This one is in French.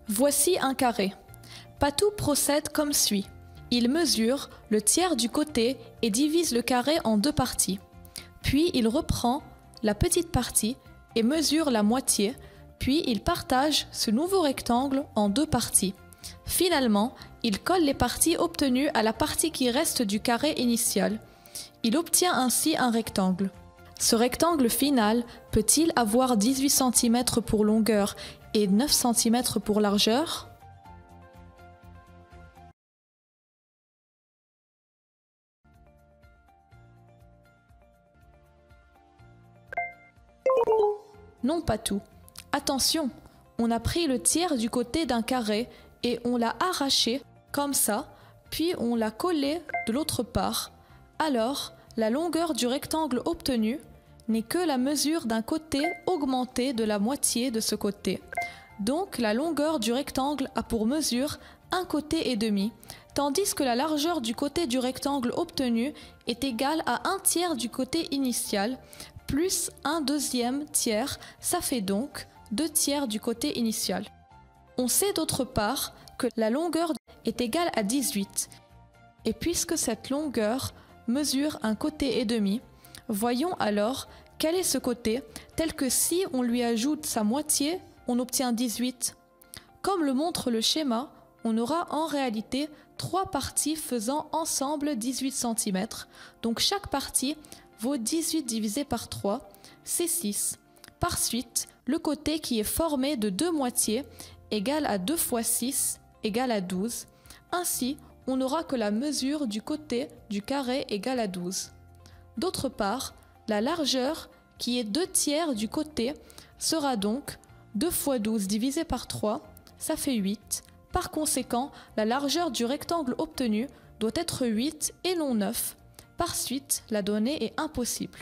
Voici un carré. Patou procède comme suit. Il mesure le tiers du côté et divise le carré en deux parties. Puis il reprend la petite partie et mesure la moitié, puis il partage ce nouveau rectangle en deux parties. Finalement, il colle les parties obtenues à la partie qui reste du carré initial. Il obtient ainsi un rectangle. Ce rectangle final peut-il avoir 18 cm pour longueur et 9 cm pour largeur? Non, pas tout. Attention, on a pris le tiers du côté d'un carré et on l'a arraché comme ça, puis on l'a collé de l'autre part. Alors, la longueur du rectangle obtenu n'est que la mesure d'un côté augmenté de la moitié de ce côté. Donc, la longueur du rectangle a pour mesure un côté et demi, tandis que la largeur du côté du rectangle obtenu est égale à un tiers du côté initial, plus un deuxième tiers, ça fait donc 2 tiers du côté initial. On sait d'autre part que la longueur est égale à 18. Et puisque cette longueur mesure un côté et demi, voyons alors quel est ce côté, tel que si on lui ajoute sa moitié, on obtient 18. Comme le montre le schéma, on aura en réalité 3 parties faisant ensemble 18 cm. Donc chaque partie vaut 18 divisé par 3, c'est 6. Par suite, le côté qui est formé de 2 moitiés égale à 2 fois 6 égale à 12. Ainsi, on n'aura que la mesure du côté du carré égale à 12. D'autre part, la largeur, qui est 2 tiers du côté, sera donc 2 fois 12 divisé par 3, ça fait 8. Par conséquent, la largeur du rectangle obtenu doit être 8 et non 9. Par suite, la donnée est impossible.